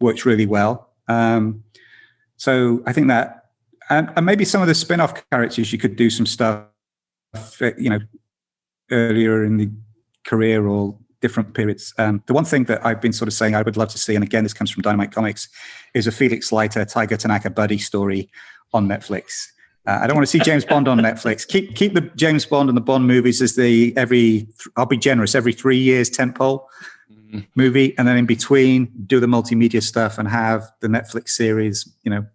works really well. So I think that, and maybe some of the spin-off characters, you could do some stuff, earlier in the career or different periods. The one thing that I've been sort of saying I would love to see, and again, this comes from Dynamite Comics, is a Felix Leiter, Tiger Tanaka buddy story on Netflix. I don't want to see James Bond on Netflix. Keep the James Bond and the Bond movies as I'll be generous, every 3 years tentpole movie, and then in between do the multimedia stuff and have the Netflix series,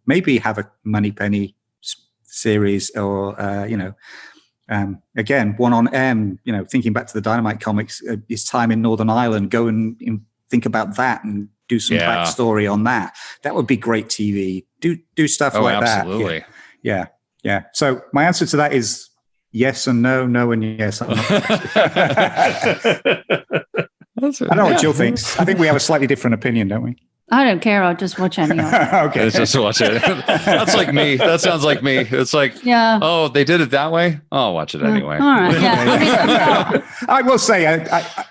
maybe have a Moneypenny series or, again, one on M, thinking back to the Dynamite comics, his time in Northern Ireland, go and think about that and do some backstory on that. That would be great TV. Do stuff like absolutely. that. Yeah. So my answer to that is yes and no, no and yes. I don't know what Jill thinks. I think we have a slightly different opinion, don't we? I don't care. I'll just watch anyway. Okay. Let's just watch it. That's like me. That sounds like me. It's like, oh, they did it that way? I'll watch it anyway. All right. Yeah. I will say,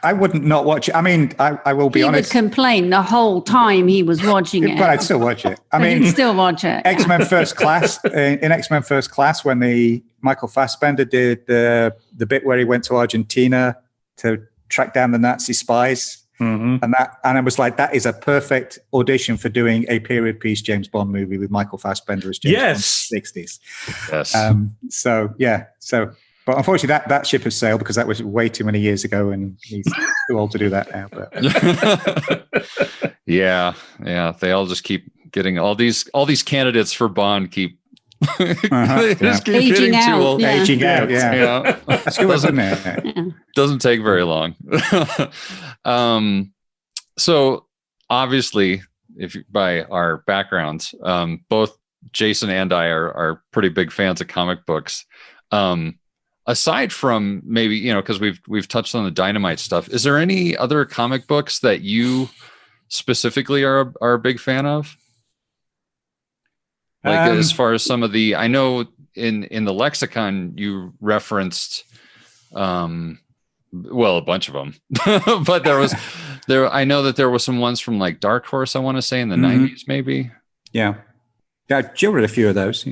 I wouldn't not watch it. I mean, I will be honest. He would complain the whole time he was watching it. But I'd still watch it. I mean, he'd still watch it. X-Men First Class, in X-Men First Class, when Michael Fassbender did the bit where he went to Argentina to track down the Nazi spies. Mm-hmm. And I was like, that is a perfect audition for doing a period piece James Bond movie with Michael Fassbender as James Bond in the 60s. Yes. But unfortunately, that ship has sailed because that was way too many years ago, and he's too old to do that now. But yeah, they all just keep getting all these candidates for Bond keep. They just keep aging getting out. too old. Aging out, yeah. That's good, isn't it? Doesn't take very long. So obviously, by our backgrounds, both Jason and I are pretty big fans of comic books. Aside from maybe, because we've touched on the Dynamite stuff, is there any other comic books that you specifically are a big fan of? Like as far as some of I know in the lexicon you referenced, a bunch of them, but I know that there was some ones from like Dark Horse, I want to say in the 90s, maybe. Yeah. Jill read a few of those.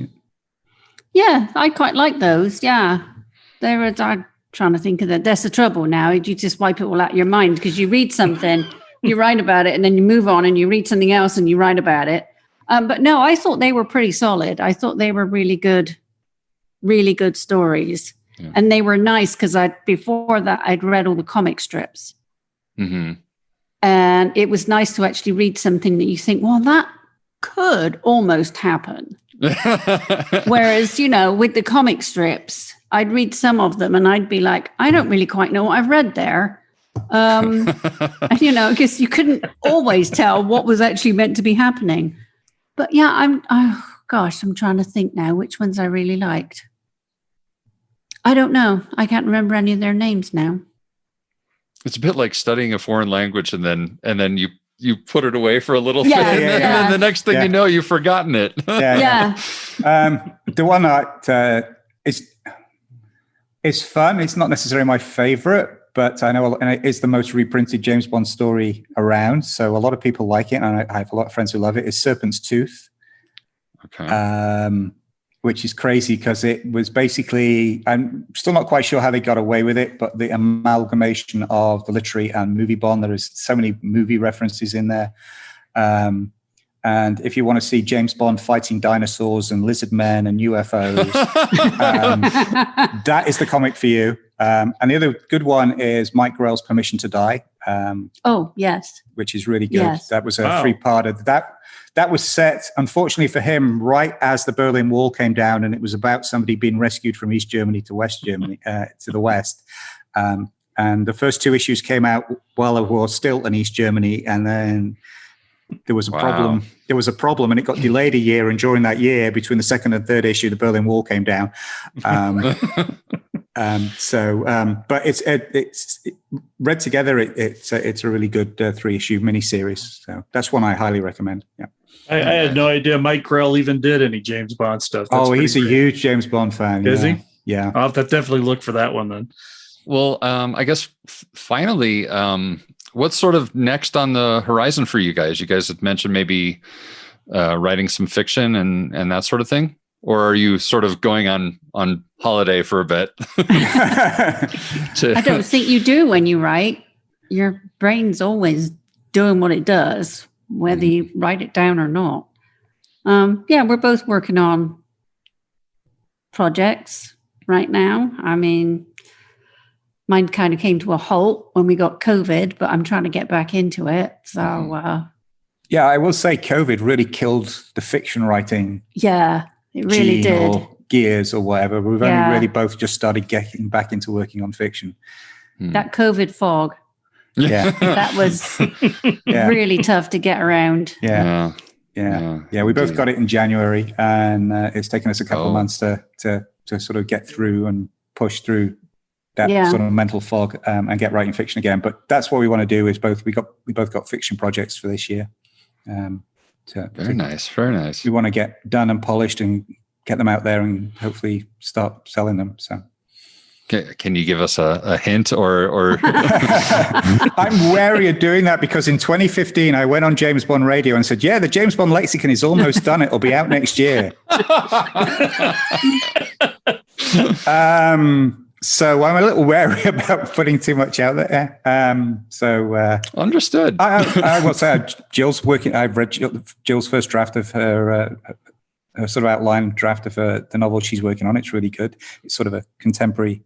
Yeah, I quite like those. Yeah. I'm trying to think of that. That's the trouble now. You just wipe it all out of your mind because you read something, you write about it, and then you move on and you read something else and you write about it. But no, I thought they were pretty solid. I thought they were really good stories. Yeah. And they were nice because before that, I'd read all the comic strips. Mm-hmm. And it was nice to actually read something that you think, well, that could almost happen. Whereas, with the comic strips, I'd read some of them and I'd be like, I don't really quite know what I've read there. Because you couldn't always tell what was actually meant to be happening. But yeah, I'm trying to think now which ones I really liked. I don't know. I can't remember any of their names now. It's a bit like studying a foreign language and then you put it away for a little bit, and then the next thing you know, you've forgotten it. The one that it's fun. It's not necessarily my favorite, but I know it's the most reprinted James Bond story around. So a lot of people like it, and I have a lot of friends who love it. It's Serpent's Tooth, which is crazy because it was basically, I'm still not quite sure how they got away with it, but the amalgamation of the literary and movie Bond, there is so many movie references in there. And if you want to see James Bond fighting dinosaurs and lizard men and UFOs, that is the comic for you. And the other good one is Mike Grell's Permission to Die. Yes. Which is really good. Yes. That was a 3-parter. That was set, unfortunately for him, right as the Berlin Wall came down, and it was about somebody being rescued from East Germany to West Germany, to the West. And the first 2 issues came out while there was still in East Germany, and then there was a problem. There was a problem, and it got delayed a year. And during that year, between the 2nd and 3rd issue, the Berlin Wall came down. But it's read together. It's a really good 3-issue miniseries. So that's one I highly recommend. Yeah, I had no idea Mike Grell even did any James Bond stuff. He's a huge James Bond fan. Is he? Yeah. I'll have to definitely look for that one then. Well, I guess finally, what's sort of next on the horizon for you guys? You guys had mentioned maybe writing some fiction and that sort of thing, or are you sort of going on holiday for a bit? I don't think you do when you write. Your brain's always doing what it does, whether you write it down or not. We're both working on projects right now. I mean, mine kind of came to a halt when we got COVID, but I'm trying to get back into it. So, I will say COVID really killed the fiction writing. Yeah, it really did. Or gears or whatever. We've only really both just started getting back into working on fiction. That COVID fog. Yeah. That was really tough to get around. Yeah. We both got it in January, and it's taken us a couple of months to sort of get through and push through that sort of mental fog and get writing fiction again. But that's what we want to do. Is we both got fiction projects for this year. Very nice. We want to get done and polished and get them out there and hopefully start selling them. So. Can you give us a hint or I'm wary of doing that because in 2015 I went on James Bond radio and said, the James Bond Lexicon is almost done. It'll be out next year. So I'm a little wary about putting too much out there. Understood. I will say Jill's working. I've read Jill's first draft of her sort of outline draft of the novel she's working on. It's really good. It's sort of a contemporary.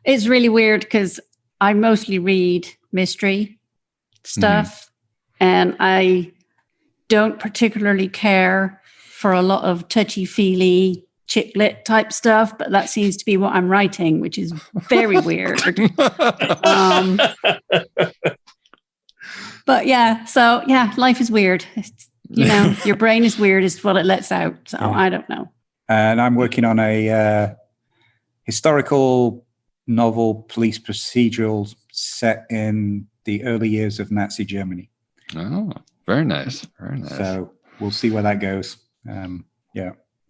It's really weird because I mostly read mystery stuff, and I don't particularly care for a lot of touchy-feely chick lit type stuff, but that seems to be what I'm writing, which is very weird. But life is weird. It's, your brain is weird is what it lets out. So I don't know. And I'm working on a historical novel police procedural set in the early years of Nazi Germany. Oh, very nice. Very nice. So we'll see where that goes.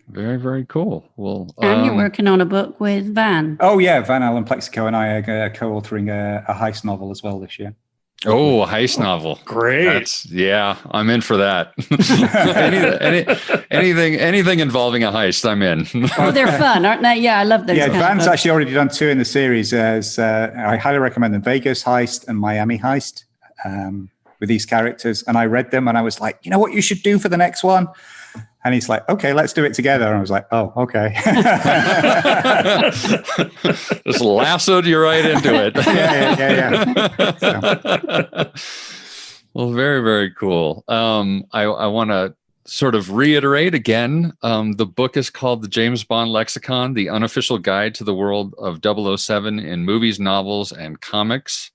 Very, very cool. Well, and you're working on a book with Van. Oh, yeah. Van Allen Plexico and I are co-authoring a heist novel as well this year. Oh, a heist novel. Great. I'm in for that. anything involving a heist, I'm in. Oh, they're fun, aren't they? Yeah, I love those. Yeah, Van's actually already done 2 in the series. I highly recommend them, Vegas Heist and Miami Heist, with these characters. And I read them and I was like, you know what you should do for the next one? And he's like, okay, let's do it together. And I was like, oh, okay. Just lassoed you right into it. Yeah. Well, very, very cool. I want to sort of reiterate again, the book is called The James Bond Lexicon, The Unofficial Guide to the World of 007 in Movies, Novels, and Comics.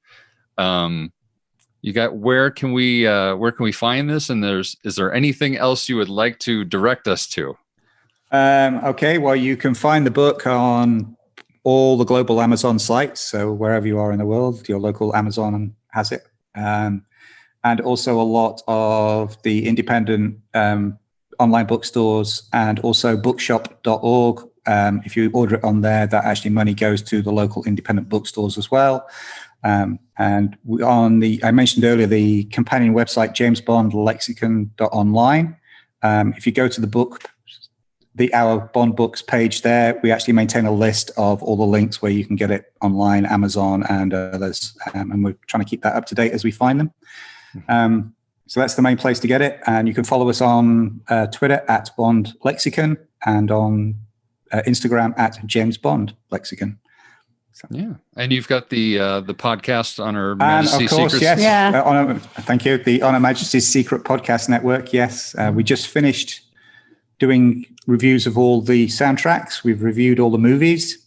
You got where can we find this? And is there anything else you would like to direct us to? Okay, well, you can find the book on all the global Amazon sites. So wherever you are in the world, your local Amazon has it. And also a lot of the independent online bookstores and also bookshop.org. If you order it on there, that actually money goes to the local independent bookstores as well. And I mentioned earlier, the companion website, jamesbondlexicon.online. If you go to our Bond books page there, we actually maintain a list of all the links where you can get it online, Amazon and others. And we're trying to keep that up to date as we find them. So that's the main place to get it. And you can follow us on Twitter at Bond Lexicon and on Instagram at James Bond Lexicon. So. Yeah, and you've got the podcast on Her Majesty's Secrets. Secrets. Yes. Yeah. Thank you. The On Her Majesty's Secret Podcast Network. Yes, we just finished doing reviews of all the soundtracks. We've reviewed all the movies.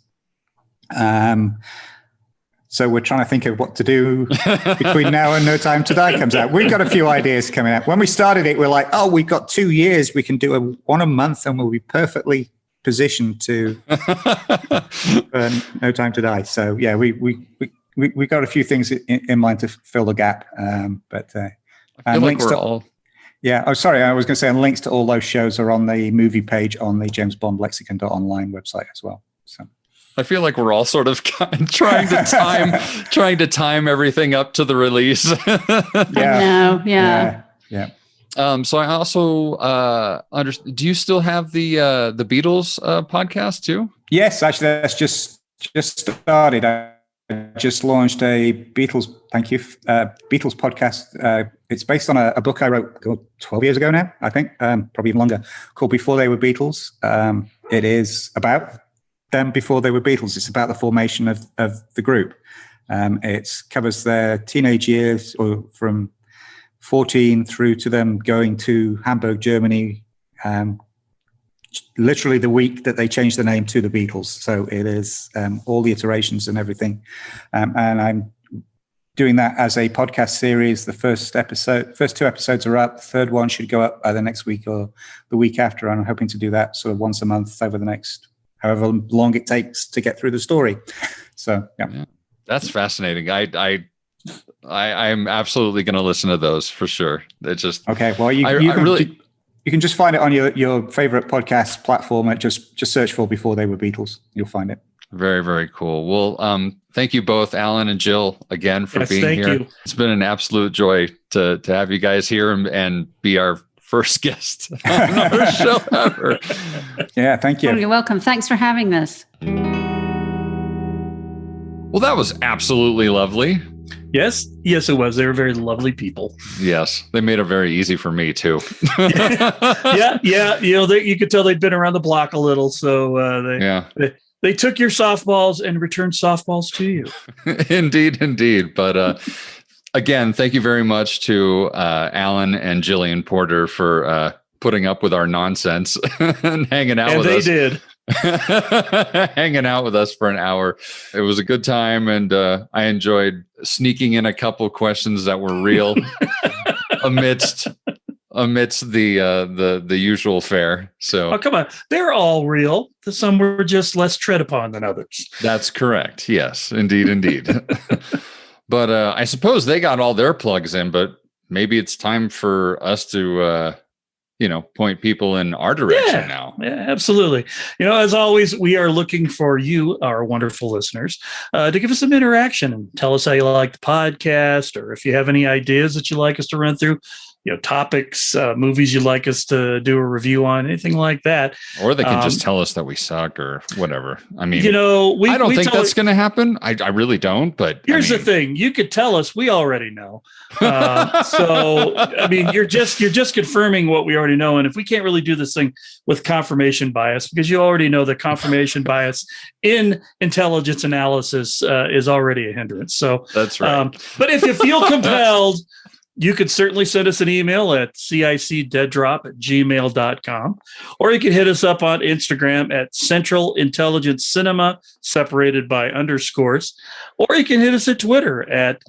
So we're trying to think of what to do between now and No Time to Die comes out. We've got a few ideas coming out. When we started it, we're like, oh, we've got 2 years. We can do one a month, and we'll be perfectly positioned to No Time to Die. So yeah, we got a few things in mind to fill the gap. But I feel like we're all. Yeah. Oh, sorry. I was going to say, and links to all those shows are on the movie page on the jamesbondlexicon.online website as well. So. I feel like we're all sort of trying to time everything up to the release. Yeah. So I also understand. Do you still have the Beatles podcast too? Yes, actually, that's just started. I just launched a Beatles. Thank you, Beatles podcast. It's based on a book I wrote 12 years ago now, I think, probably even longer, called Before They Were Beatles. It is about them before they were Beatles. It's about the formation of the group. It covers their teenage years, or from 14 through to them going to Hamburg, Germany, literally the week that they changed the name to the Beatles. So it is all the iterations and everything. And I'm doing that as a podcast series. The first two episodes are up. The third one should go up either next week or the week after. And I'm hoping to do that sort of once a month over the next however long it takes to get through the story. So yeah. That's fascinating. I'm absolutely going to listen to those for sure. It's just okay. Well, you can just find it on your favorite podcast platform. And just search for Before They Were Beatles. You'll find it. Very, very cool. Well, thank you both, Alan and Jill, again for being here. You. It's been an absolute joy to have you guys here and be our first guest on our show ever. Yeah, thank you. Oh, you're welcome. Thanks for having us. Well, that was absolutely lovely. Yes, it was. They were very lovely people. Yes, they made it very easy for me too. yeah. You could tell they'd been around the block a little, so they took your softballs and returned softballs to you. Indeed. But again, thank you very much to Alan and Gillian Porter for putting up with our nonsense and hanging out with us. And they did. Hanging out with us for an hour. It was a good time, and I enjoyed sneaking in a couple questions that were real amidst the usual fare. So come on, they're all real. Some were just less tread upon than others. That's correct. Yes, indeed. But I suppose they got all their plugs in, but maybe it's time for us to point people in our direction now. Yeah, absolutely. As always, we are looking for you, our wonderful listeners, to give us some interaction and tell us how you like the podcast, or if you have any ideas that you'd like us to run through, topics, movies you'd like us to do a review on, anything like that. Or they can just tell us that we suck or whatever. I mean, I don't think that's going to happen. I really don't. But here's the thing: you could tell us. We already know. So I mean, you're just confirming what we already know. And if we can't really do this thing with confirmation bias, because you already know that confirmation bias in intelligence analysis is already a hindrance. So that's right. But if you feel compelled, you could certainly send us an email at cicdeaddrop@gmail.com, or you can hit us up on Instagram at Central Intelligence Cinema, separated by underscores, or you can hit us at Twitter at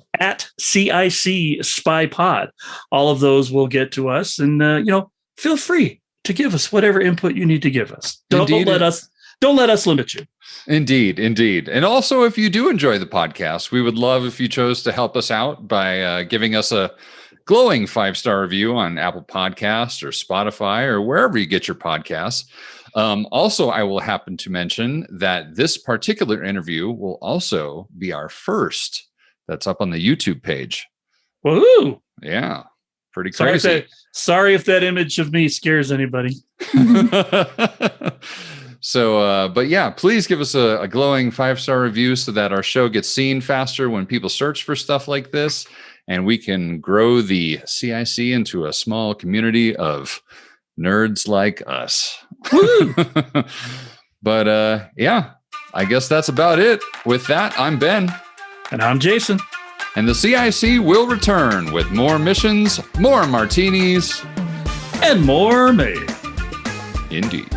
CIC Spy Pod. All of those will get to us, and feel free to give us whatever input you need to give us. Don't let us limit you. Indeed. And also, if you do enjoy the podcast, we would love if you chose to help us out by giving us a glowing 5-star review on Apple Podcasts or Spotify or wherever you get your podcasts. Also, I will happen to mention that this particular interview will also be our first that's up on the YouTube page. Woohoo! Yeah. Pretty crazy. Sorry if that image of me scares anybody. So, but yeah, please give us a glowing 5-star review so that our show gets seen faster when people search for stuff like this, and we can grow the CIC into a small community of nerds like us. But yeah, I guess that's about it. With that, I'm Ben. And I'm Jason. And the CIC will return with more missions, more martinis, and more made. Indeed.